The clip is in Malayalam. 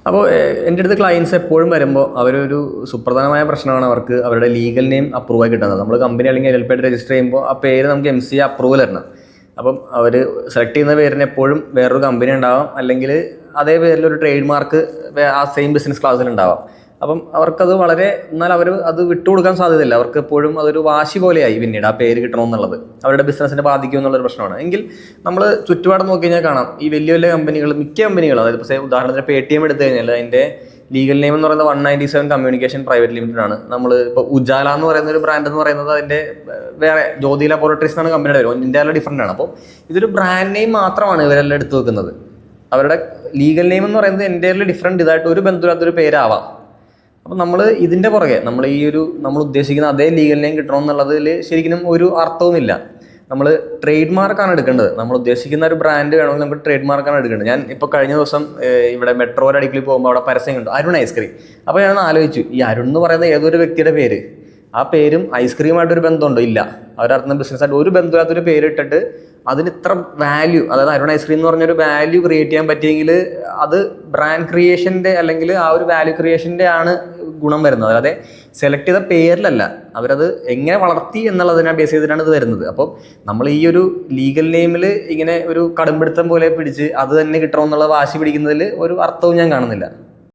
അപ്പോൾ എൻ്റെ അടുത്ത് ക്ലയൻസ് എപ്പോഴും വരുമ്പോൾ അവരൊരു സുപ്രധാനമായ പ്രശ്നമാണ് അവർക്ക് അവരുടെ ലീഗൽ നെയിം അപ്രൂവ് ആയി കിട്ടുന്നത്. നമ്മൾ കമ്പനി അല്ലെങ്കിൽ LLP ആയിട്ട് രജിസ്റ്റർ ചെയ്യുമ്പോൾ ആ പേര് നമുക്ക് MCA അപ്രൂവൽ തരണം. അപ്പം അവർ സെലക്ട് ചെയ്യുന്ന പേരിന് എപ്പോഴും വേറൊരു കമ്പനി ഉണ്ടാവാം, അല്ലെങ്കിൽ അതേ പേരിലൊരു ട്രേഡ് മാർക്ക് ആ സെയിം ബിസിനസ് ക്ലാസ്സിൽ ഉണ്ടാവാം. അപ്പം അവർക്കത് വളരെ, എന്നാൽ അവർ അത് വിട്ടുകൊടുക്കാൻ സാധ്യതയില്ല. അവർക്ക് എപ്പോഴും അതൊരു വാശി പോലെയായി പിന്നീട് ആ പേര് കിട്ടണമെന്നുള്ളത് അവരുടെ ബിസിനസ്സിനെ ബാധിക്കും എന്നുള്ളൊരു പ്രശ്നമാണ്. എങ്കിൽ നമ്മൾ ചുറ്റുപാട് നോക്കി കഴിഞ്ഞാൽ കാണാം, ഈ വലിയ വലിയ കമ്പനികൾ, മിക്ക കമ്പനികളും, അതായത് ഇപ്പോൾ ഉദാഹരണത്തിന് Paytm എടുത്തു കഴിഞ്ഞാൽ അതിൻ്റെ ലീഗൽ നെയിം എന്ന് പറയുന്നത് 197 കമ്മ്യൂണിക്കേഷൻ പ്രൈവറ്റ് ലിമിറ്റഡ് ആണ്. നമ്മൾ ഇപ്പോൾ ഉജാല എന്ന് പറയുന്ന ഒരു ബ്രാൻഡ് എന്ന് പറയുന്നത് അതിൻ്റെ വേറെ ജ്യോതി ലബോറട്ടറീസ് എന്നാണ് കമ്പനിയുടെ പേര്, ഇന്ത്യയിലെ ഡിഫറൻ്റ് ആണ്. അപ്പോൾ ഇതൊരു ബ്രാൻഡ് നെയിം മാത്രമാണ് ഇവരെല്ലാം എടുത്തു വെക്കുന്നത്. അവരുടെ ലീഗൽ നെയിം എന്ന് പറയുന്നത് എൻ്റെ ഡിഫറെൻറ്റ്, ഇതായിട്ട് ഒരു ബന്ധമില്ലാത്തൊരു പേരാവാം. അപ്പം നമ്മൾ ഇതിൻ്റെ പുറകെ നമ്മൾ ഉദ്ദേശിക്കുന്ന അതേ ലീഗൽ നെയിം കിട്ടണമെന്നുള്ളതിൽ ശരിക്കും ഒരു അർത്ഥവുമില്ല. നമ്മൾ ട്രേഡ് മാർക്കാണ് എടുക്കേണ്ടത്. നമ്മൾ ഉദ്ദേശിക്കുന്ന ഒരു ബ്രാൻഡ് വേണമെങ്കിൽ നമുക്ക് ട്രേഡ് മാർക്കാണ് എടുക്കേണ്ടത്. ഞാൻ ഇപ്പോൾ കഴിഞ്ഞ ദിവസം ഇവിടെ മെട്രോയുടെ അടുക്കിൽ പോകുമ്പോൾ അവിടെ പരസ്യം കണ്ടു, അരുൺ ഐസ്ക്രീം. അപ്പോൾ ഞാൻ ആലോചിച്ചു, ഈ അരുൺ എന്ന് പറയുന്ന ഏതൊരു വ്യക്തിയുടെ പേര്, ആ പേരും ഐസ്ക്രീമായിട്ടൊരു ബന്ധമുണ്ടോ? ഇല്ല. അവരർത്ഥം ബിസിനസ്സായിട്ട് ഒരു ബന്ധമില്ലാത്തൊരു പേര് ഇട്ടിട്ട് അതിന് ഇത്ര വാല്യൂ, അതായത് അരുൺ ഐസ്ക്രീം എന്ന് പറഞ്ഞൊരു വാല്യൂ ക്രിയേറ്റ് ചെയ്യാൻ പറ്റിയെങ്കിൽ അത് ബ്രാൻഡ് ക്രിയേഷൻ്റെ അല്ലെങ്കിൽ ആ ഒരു വാല്യൂ ക്രിയേഷൻ്റെ ആണ് ഗുണം വരുന്നത്. അല്ലാതെ സെലക്ട് ചെയ്ത പേരിലല്ല, അവരത് എങ്ങനെ വളർത്തി എന്നുള്ളതിനെ ബേസ് ചെയ്തിട്ടാണ് ഇത് വരുന്നത്. അപ്പോൾ നമ്മൾ ഈ ഒരു ലീഗൽ നെയിമിൽ ഇങ്ങനെ ഒരു കടുംപിടുത്തം പോലെ പിടിച്ച് അത് തന്നെ കിട്ടണമെന്നുള്ള വാശി പിടിക്കുന്നതിൽ ഒരു അർത്ഥവും ഞാൻ കാണുന്നില്ല.